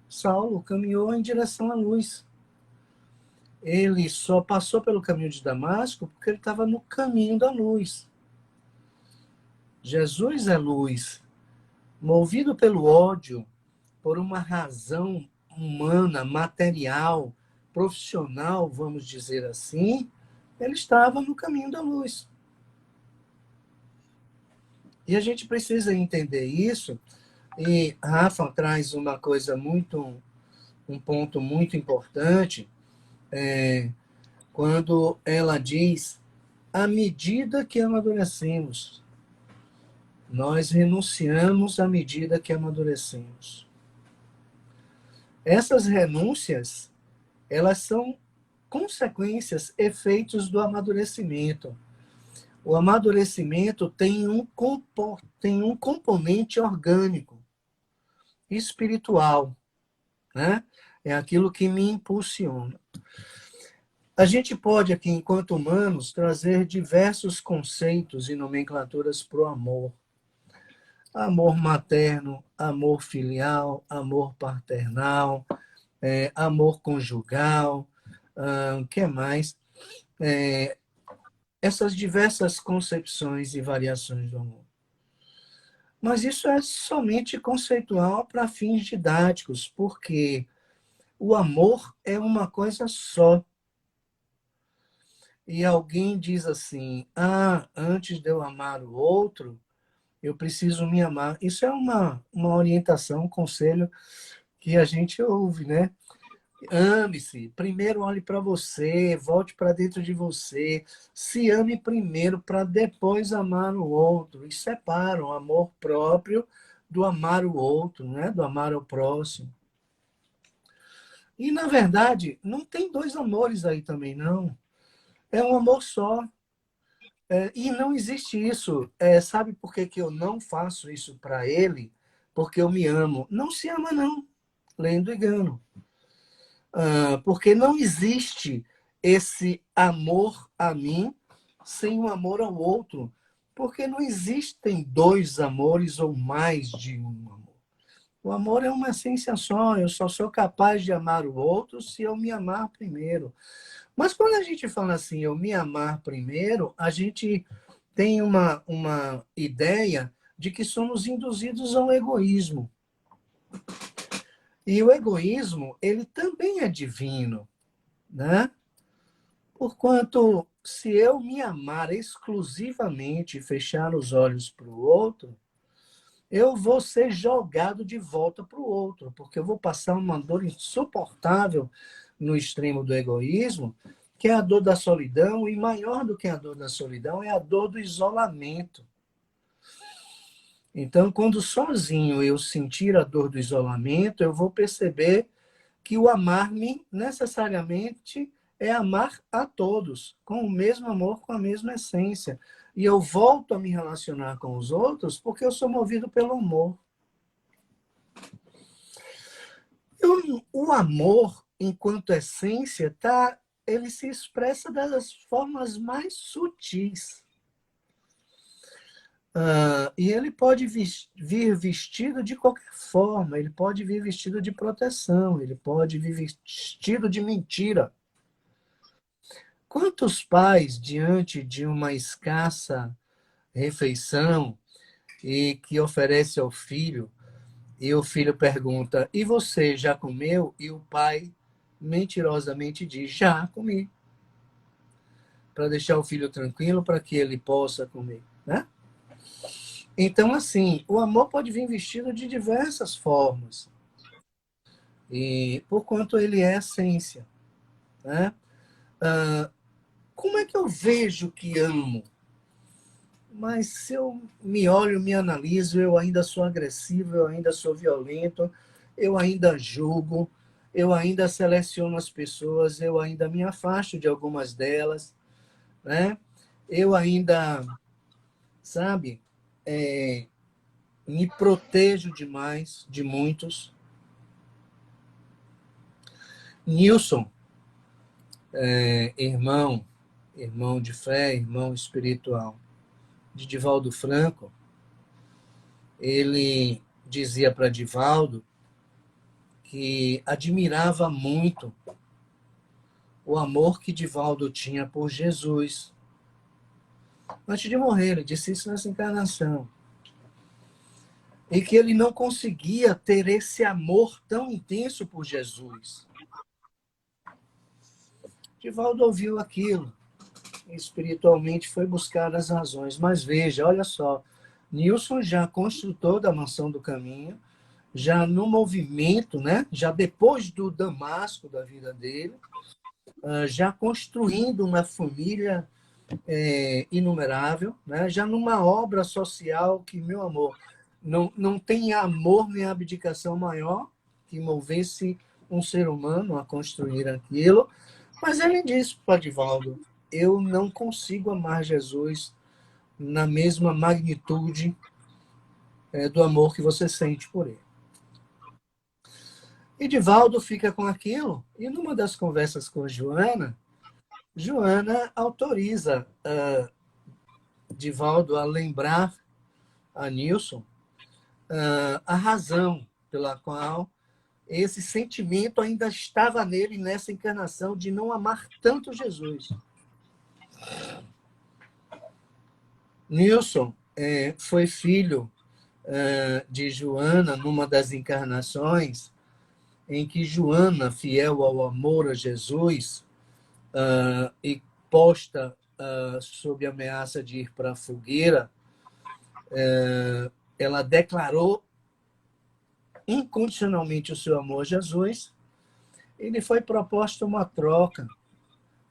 Saulo caminhou em direção à luz. Ele só passou pelo caminho de Damasco porque ele estava no caminho da luz. Jesus é luz. Movido pelo ódio, por uma razão humana, material, profissional, vamos dizer assim, ele estava no caminho da luz. E a gente precisa entender isso. E Rafa traz uma coisa um ponto muito importante, quando ela diz, à medida que amadurecemos, nós renunciamos à medida que amadurecemos. Essas renúncias, elas são consequências, efeitos do amadurecimento. O amadurecimento tem um componente orgânico, espiritual, né? É aquilo que me impulsiona. A gente pode aqui, enquanto humanos, trazer diversos conceitos e nomenclaturas para o amor. Amor materno, amor filial, amor paternal, amor conjugal, o que mais? Essas diversas concepções e variações do amor. Mas isso é somente conceitual para fins didáticos, porque o amor é uma coisa só. E alguém diz assim, antes de eu amar o outro, eu preciso me amar. Isso é uma orientação, um conselho que a gente ouve, né? Ame-se. Primeiro olhe para você, volte para dentro de você. Se ame primeiro para depois amar o outro. E separa o amor próprio do amar o outro, né? Do amar ao próximo. E, na verdade, não tem dois amores aí também, não. É um amor só. E não existe isso. Sabe por que eu não faço isso para ele? Porque eu me amo. Não se ama, não. Lendo engano. Porque não existe esse amor a mim sem o amor ao outro. Porque não existem dois amores ou mais de um amor. O amor é uma essência só. Eu só sou capaz de amar o outro se eu me amar primeiro. Mas quando a gente fala assim, eu me amar primeiro, a gente tem uma ideia de que somos induzidos ao egoísmo. E o egoísmo, ele também é divino, né? Porquanto, se eu me amar exclusivamente e fechar os olhos para o outro, eu vou ser jogado de volta para o outro, porque eu vou passar uma dor insuportável no extremo do egoísmo, que é a dor da solidão, e maior do que a dor da solidão é a dor do isolamento. Então, quando sozinho eu sentir a dor do isolamento, eu vou perceber que o amar-me necessariamente é amar a todos, com o mesmo amor, com a mesma essência. E eu volto a me relacionar com os outros porque eu sou movido pelo amor. O amor, enquanto essência, ele se expressa das formas mais sutis. E ele pode vir vestido de qualquer forma, ele pode vir vestido de proteção, ele pode vir vestido de mentira. Quantos pais, diante de uma escassa refeição e que oferece ao filho, e o filho pergunta, e você já comeu? E o pai mentirosamente diz, já comi. Para deixar o filho tranquilo, para que ele possa comer, né? Então, assim, o amor pode vir vestido de diversas formas. E porquanto ele é essência, né? Como é que eu vejo que amo? Mas se eu me olho, me analiso, eu ainda sou agressivo, eu ainda sou violento, eu ainda julgo, eu ainda seleciono as pessoas, eu ainda me afasto de algumas delas, né? Eu ainda, sabe, me protejo demais de muitos. Nilson, irmão de fé, irmão espiritual, de Divaldo Franco, ele dizia para Divaldo que admirava muito o amor que Divaldo tinha por Jesus. Antes de morrer, ele disse isso nessa encarnação. E que ele não conseguia ter esse amor tão intenso por Jesus. Divaldo ouviu aquilo. Espiritualmente foi buscar as razões. Mas veja, olha só, Nilson já construtor da Mansão do Caminho, já no movimento, né? Já depois do Damasco da vida dele, já construindo uma família inumerável, né? Já numa obra social que, meu amor, não tem amor nem abdicação maior que movesse um ser humano a construir aquilo. Mas ele disse para Divaldo, eu não consigo amar Jesus na mesma magnitude do amor que você sente por ele. E Divaldo fica com aquilo, e numa das conversas com Joana autoriza Divaldo a lembrar a Nilson a razão pela qual esse sentimento ainda estava nele nessa encarnação de não amar tanto Jesus. Nilson foi filho de Joana numa das encarnações em que Joana, fiel ao amor a Jesus, e posta sob ameaça de ir para a fogueira, ela declarou incondicionalmente o seu amor a Jesus. E lhe foi proposta uma troca.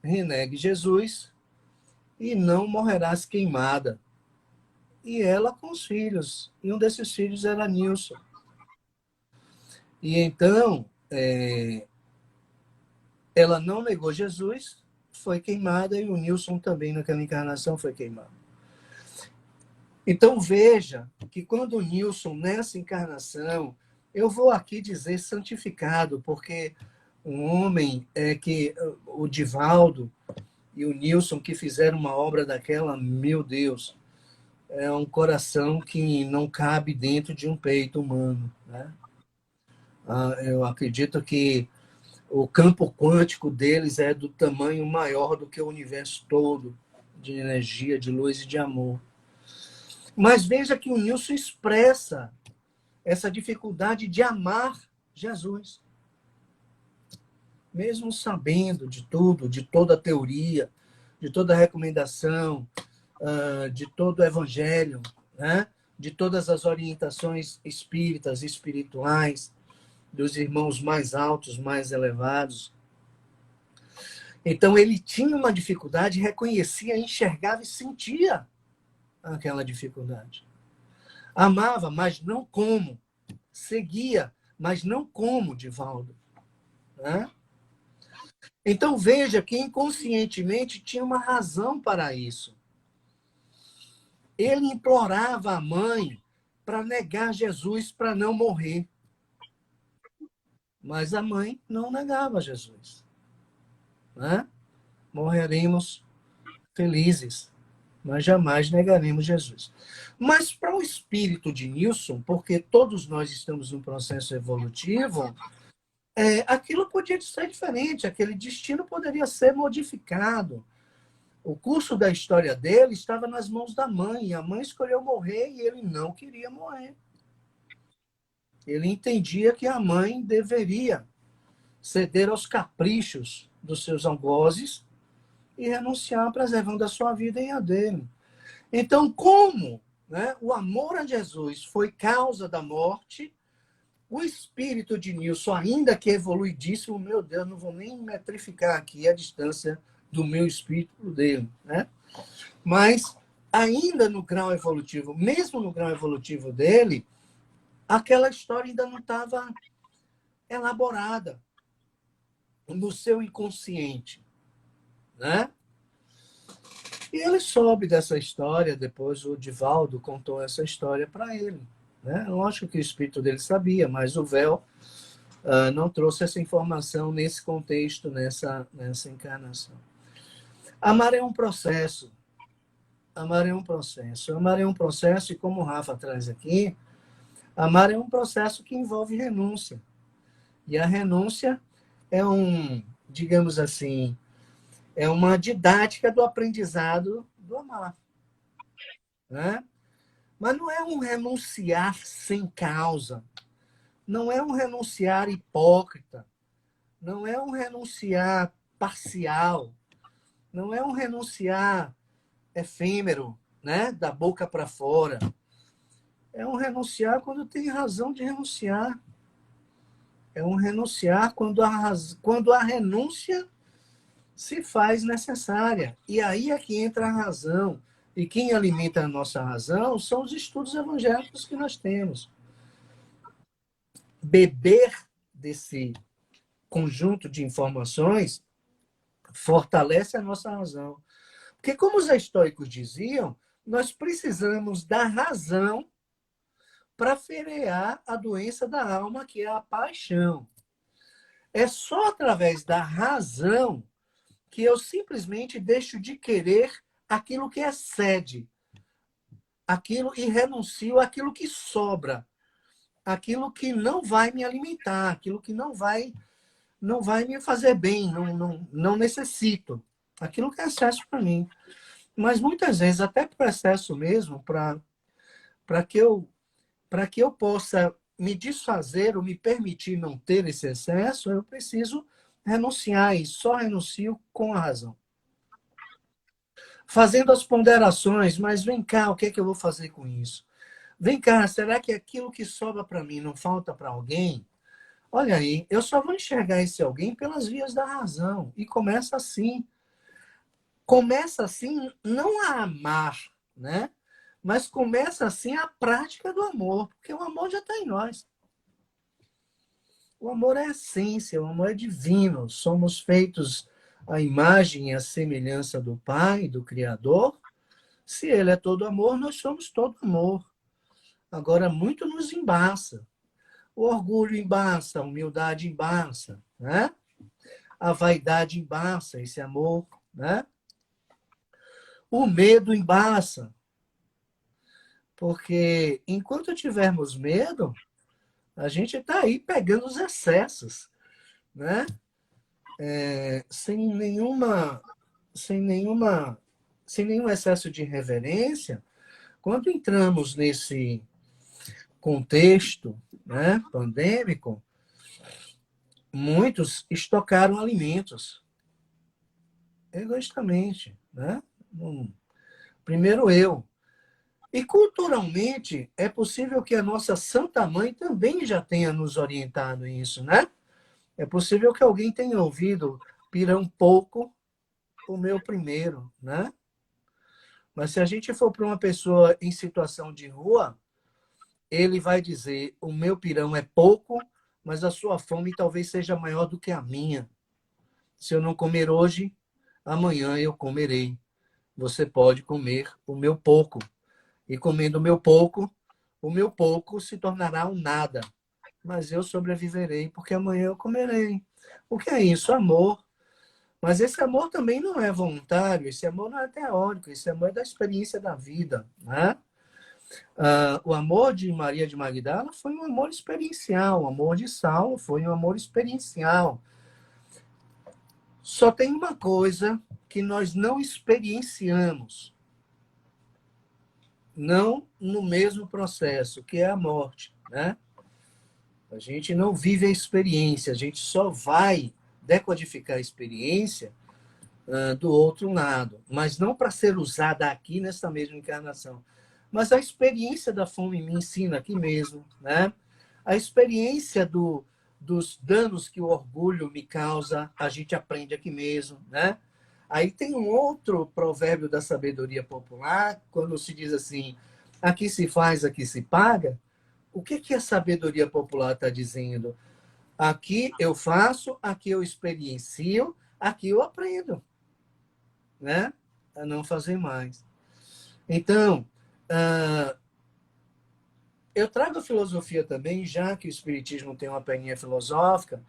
Renegue Jesus e não morrerás queimada. E ela com os filhos. E um desses filhos era Nilson. E então, ela não negou Jesus, foi queimada, e o Nilson também, naquela encarnação, foi queimado. Então, veja que quando o Nilson, nessa encarnação, eu vou aqui dizer santificado, porque um homem que o Divaldo e o Nilson, que fizeram uma obra daquela, meu Deus, é um coração que não cabe dentro de um peito humano, né? Eu acredito que o campo quântico deles é do tamanho maior do que o universo todo, de energia, de luz e de amor. Mas veja que o Nilson expressa essa dificuldade de amar Jesus. Mesmo sabendo de tudo, de toda a teoria, de toda a recomendação, de todo o evangelho, né? De todas as orientações espíritas, espirituais, dos irmãos mais altos, mais elevados. Então, ele tinha uma dificuldade, reconhecia, enxergava e sentia aquela dificuldade. Amava, mas não como. Seguia, mas não como, Divaldo. Né? Então, veja que inconscientemente tinha uma razão para isso. Ele implorava a mãe para negar Jesus, para não morrer. Mas a mãe não negava Jesus. Né? Morreremos felizes, mas jamais negaremos Jesus. Mas para o espírito de Nilson, porque todos nós estamos num processo evolutivo, aquilo podia ser diferente, aquele destino poderia ser modificado. O curso da história dele estava nas mãos da mãe, e a mãe escolheu morrer e ele não queria morrer. Ele entendia que a mãe deveria ceder aos caprichos dos seus algozes e renunciar, preservando a sua vida e a dele. Então, como, né, o amor a Jesus foi causa da morte, o espírito de Nilson, ainda que evoluidíssimo, meu Deus, não vou nem metrificar aqui a distância do meu espírito dele, né? Mas, ainda no grau evolutivo, mesmo no grau evolutivo dele, aquela história ainda não estava elaborada no seu inconsciente, né? E ele soube dessa história, depois o Divaldo contou essa história para ele, né? Lógico que o espírito dele sabia, mas o véu não trouxe essa informação nesse contexto, nessa encarnação. Amar é um processo. Amar é um processo. Amar é um processo, e como o Rafa traz aqui, amar é um processo que envolve renúncia. E a renúncia é digamos assim, é uma didática do aprendizado do amar, né? Mas não é um renunciar sem causa, não é um renunciar hipócrita, não é um renunciar parcial, não é um renunciar efêmero, né? Da boca para fora. É um renunciar quando tem razão de renunciar. É um renunciar quando a renúncia se faz necessária. E aí é que entra a razão. E quem alimenta a nossa razão são os estudos evangélicos que nós temos. Beber desse conjunto de informações fortalece a nossa razão. Porque, como os estoicos diziam, nós precisamos da razão para frear a doença da alma, que é a paixão. É só através da razão que eu simplesmente deixo de querer aquilo que excede, aquilo e renuncio àquilo que sobra, aquilo que não vai me alimentar, aquilo que não vai me fazer bem, não necessito, aquilo que é excesso para mim. Mas muitas vezes, até por excesso mesmo, para que eu possa me desfazer ou me permitir não ter esse excesso, eu preciso renunciar, e só renuncio com a razão. Fazendo as ponderações, mas vem cá, o que é que eu vou fazer com isso? Vem cá, será que aquilo que sobra para mim não falta para alguém? Olha aí, eu só vou enxergar esse alguém pelas vias da razão. E começa assim. Começa assim não a amar, né? Mas começa assim a prática do amor, porque o amor já está em nós. O amor é a essência, o amor é divino. Somos feitos à imagem e à semelhança do Pai, do Criador. Se Ele é todo amor, nós somos todo amor. Agora, muito nos embaça. O orgulho embaça, a humildade embaça, né? A vaidade embaça esse amor, né? O medo embaça. Porque enquanto tivermos medo, a gente está aí pegando os excessos, né? Sem nenhum excesso de reverência. Quando entramos nesse contexto, né, pandêmico, muitos estocaram alimentos egoístamente, né? Primeiro eu. E culturalmente é possível que a nossa Santa Mãe também já tenha nos orientado nisso, né? É possível que alguém tenha ouvido pirão pouco, o meu primeiro, né? Mas se a gente for para uma pessoa em situação de rua, ele vai dizer: o meu pirão é pouco, mas a sua fome talvez seja maior do que a minha. Se eu não comer hoje, amanhã eu comerei. Você pode comer o meu pouco. E comendo o meu pouco se tornará um nada. Mas eu sobreviverei, porque amanhã eu comerei. O que é isso? Amor. Mas esse amor também não é voluntário, esse amor não é teórico, esse amor é da experiência da vida, né? O amor de Maria de Magdala foi um amor experiencial, o amor de Saulo foi um amor experiencial. Só tem uma coisa que nós não experienciamos, não no mesmo processo, que é a morte, né? A gente não vive a experiência, a gente só vai decodificar a experiência do outro lado, mas não para ser usada aqui nessa mesma encarnação. Mas a experiência da fome me ensina aqui mesmo, né? A experiência dos danos que o orgulho me causa, a gente aprende aqui mesmo, né? Aí tem um outro provérbio da sabedoria popular, quando se diz assim: aqui se faz, aqui se paga. O que a sabedoria popular está dizendo? Aqui eu faço, aqui eu experiencio, aqui eu aprendo, né? A não fazer mais. Então, eu trago a filosofia também, já que o Espiritismo tem uma perninha filosófica,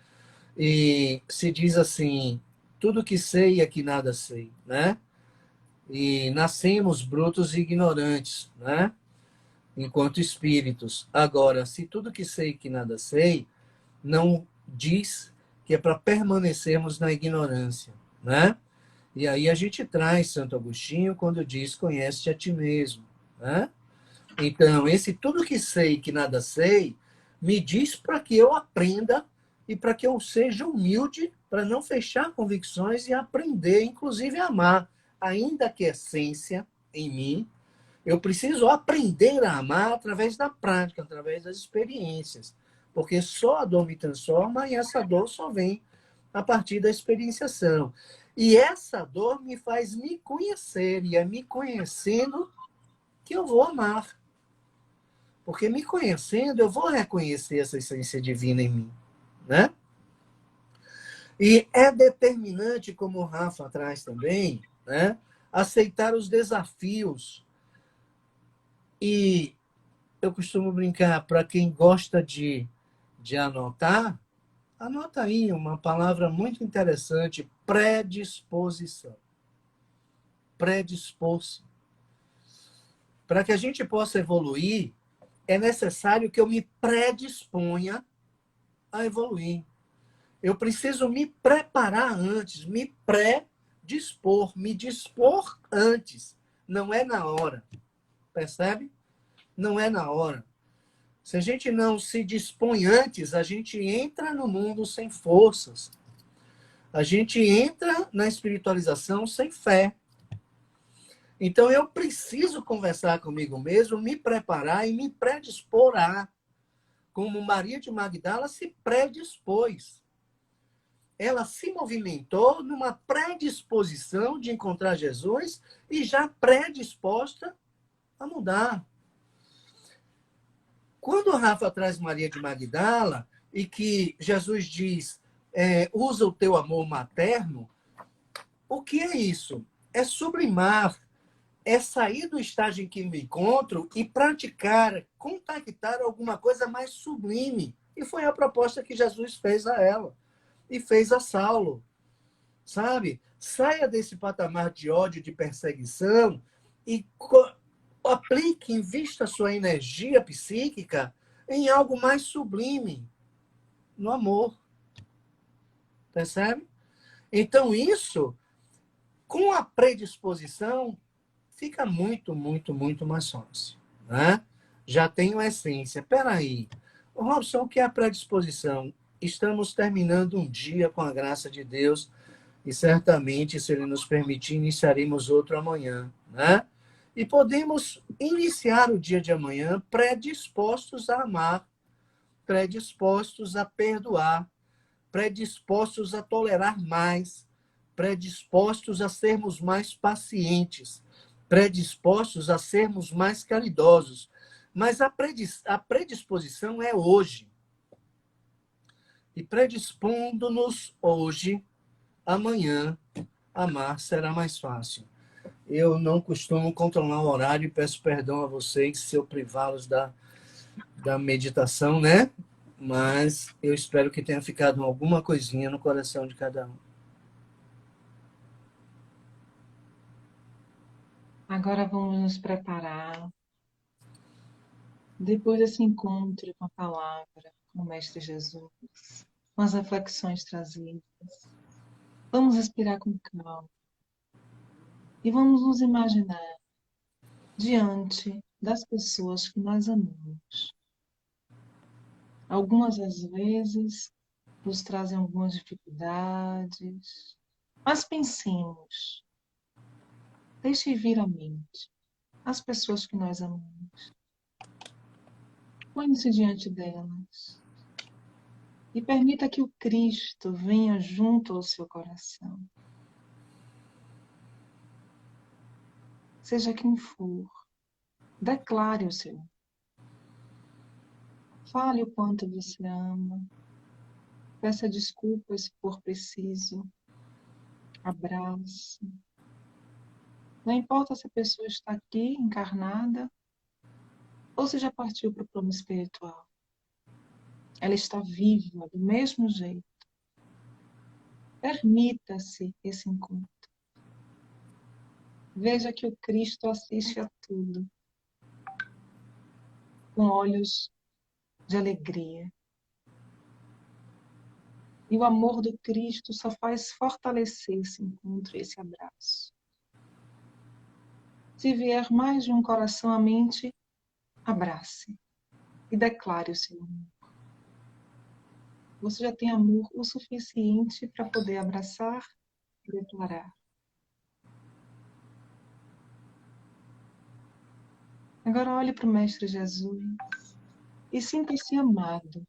e se diz assim, tudo que sei é que nada sei, né? E nascemos brutos e ignorantes, né? Enquanto espíritos. Agora, se tudo que sei que nada sei, não diz que é para permanecermos na ignorância, né? E aí a gente traz Santo Agostinho quando diz conhece-te a ti mesmo, né? Então, esse tudo que sei que nada sei, me diz para que eu aprenda e para que eu seja humilde, para não fechar convicções e aprender, inclusive a amar, ainda que a essência em mim, eu preciso aprender a amar através da prática, através das experiências, porque só a dor me transforma e essa dor só vem a partir da experienciação. E essa dor me faz me conhecer, e é me conhecendo que eu vou amar. Porque me conhecendo, eu vou reconhecer essa essência divina em mim, né? E é determinante, como o Rafa traz também, né? Aceitar os desafios. E eu costumo brincar, para quem gosta de anotar, anota aí uma palavra muito interessante, predisposição. Predispor-se. Para que a gente possa evoluir, é necessário que eu me predisponha a evoluir. Eu preciso me preparar antes, me pré-dispor, me dispor antes. Não é na hora. Percebe? Não é na hora. Se a gente não se dispõe antes, a gente entra no mundo sem forças. A gente entra na espiritualização sem fé. Então eu preciso conversar comigo mesmo, me preparar e me predispor a, como Maria de Magdala se predispôs. Ela se movimentou numa predisposição de encontrar Jesus e já predisposta a mudar. Quando o Rafa traz Maria de Magdala e que Jesus diz, usa o teu amor materno, o que é isso? É sublimar, é sair do estágio em que me encontro e praticar, contactar alguma coisa mais sublime. E foi a proposta que Jesus fez a ela e fez a Saulo. Sabe? Saia desse patamar de ódio, de perseguição e aplique, invista sua energia psíquica em algo mais sublime, no amor. Percebe? Então, isso, com a predisposição, fica muito, muito, muito mais fácil. Né? Já tenho a essência. Peraí, Robson, o que é a predisposição? Estamos terminando um dia com a graça de Deus e certamente, se Ele nos permitir, iniciaremos outro amanhã, né? E podemos iniciar o dia de amanhã predispostos a amar, predispostos a perdoar, predispostos a tolerar mais, predispostos a sermos mais pacientes, predispostos a sermos mais caridosos. Mas a predisposição é hoje. E predispondo-nos hoje, amanhã, amar será mais fácil. Eu não costumo controlar o horário e peço perdão a vocês se eu privá-los da meditação, né? Mas eu espero que tenha ficado alguma coisinha no coração de cada um. Agora vamos nos preparar. Depois desse encontro com a palavra, com o Mestre Jesus, com as reflexões trazidas, vamos respirar com calma e vamos nos imaginar diante das pessoas que nós amamos. Algumas às vezes nos trazem algumas dificuldades, mas pensemos, deixe vir à mente as pessoas que nós amamos. Põe-se diante delas e permita que o Cristo venha junto ao seu coração. Seja quem for, declare o seu. Fale o quanto você ama. Peça desculpas se for preciso. Abrace. Não importa se a pessoa está aqui, encarnada, ou se já partiu para o plano espiritual. Ela está viva, do mesmo jeito. Permita-se esse encontro. Veja que o Cristo assiste a tudo, com olhos de alegria. E o amor do Cristo só faz fortalecer esse encontro, esse abraço. Se vier mais de um coração à mente, abrace e declare o seu amor. Você já tem amor o suficiente para poder abraçar e declarar. Agora olhe para o Mestre Jesus e sinta-se amado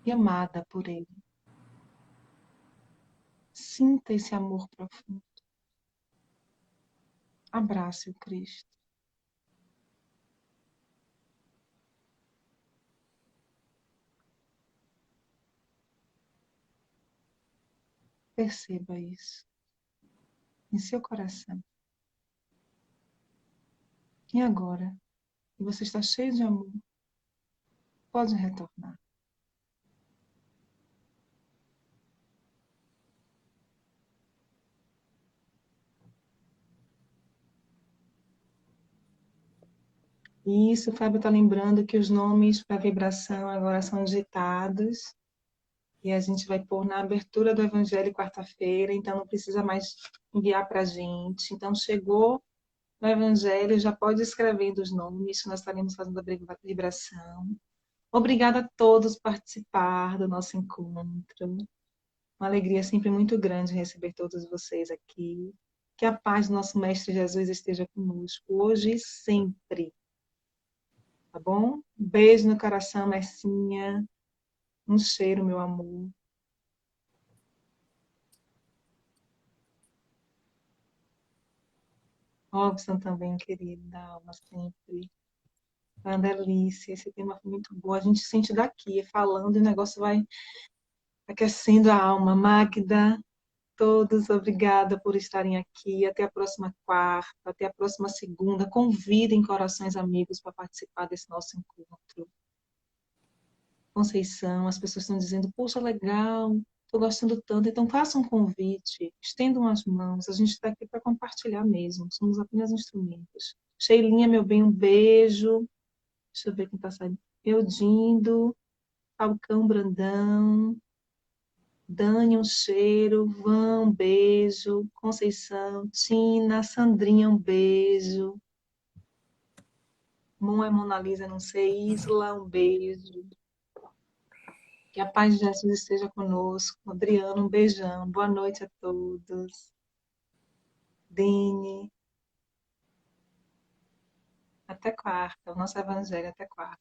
e amada por Ele. Sinta esse amor profundo. Abrace o Cristo. Perceba isso em seu coração. E agora, que você está cheio de amor, pode retornar. Isso, o Fábio está lembrando que os nomes para vibração agora são digitados. E a gente vai pôr na abertura do Evangelho quarta-feira, então não precisa mais enviar para a gente. Então chegou no Evangelho, já pode ir escrevendo os nomes, nós estaremos fazendo a vibração. Obrigada a todos por participar do nosso encontro. Uma alegria sempre muito grande receber todos vocês aqui. Que a paz do nosso Mestre Jesus esteja conosco, hoje e sempre. Tá bom? Um beijo no coração, Messinha. Um cheiro, meu amor. Robson também, querido, da alma sempre. Uma delícia, esse tema foi muito bom. A gente sente daqui, falando, e o negócio vai aquecendo a alma. Magda, todos, obrigada por estarem aqui. Até a próxima quarta, até a próxima segunda. Convidem corações amigos para participar desse nosso encontro. Conceição, as pessoas estão dizendo, poxa, legal, estou gostando tanto. Então, faça um convite, estendam as mãos. A gente está aqui para compartilhar mesmo, somos apenas instrumentos. Sheilinha, meu bem, um beijo. Deixa eu ver quem está saindo. Eudindo, Falcão Brandão, Dani, um cheiro. Van, um beijo. Conceição, Tina, Sandrinha, um beijo. Mon é Mona Lisa, não sei. Isla, um beijo. Que a paz de Jesus esteja conosco. Adriano, um beijão. Boa noite a todos. Dini. Até quarta. O nosso evangelho até quarta.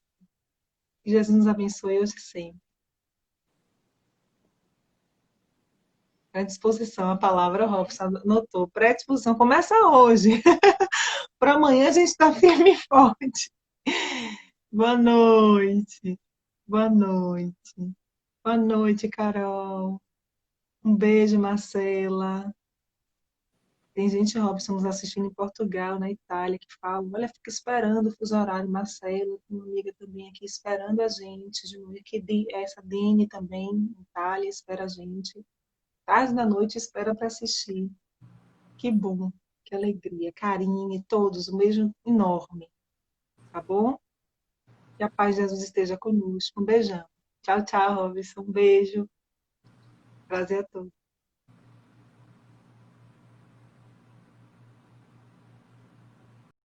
Que Jesus nos abençoe hoje e sempre. Predisposição, a palavra, Robson anotou. Predisposição começa hoje. Para amanhã a gente está firme e forte. Boa noite. Boa noite. Boa noite, Carol. Um beijo, Marcela. Tem gente, Robson, nos assistindo em Portugal, na Itália, que fala, olha, fica esperando o fuso horário. Marcela, tem uma amiga também aqui esperando a gente. Essa Dini também, em Itália, espera a gente. Tarde da noite espera para assistir. Que bom, que alegria. Karine, todos, um beijo enorme. Tá bom? Que a paz de Jesus esteja conosco. Um beijão. Tchau, tchau, Robson. Um beijo. Prazer a todos.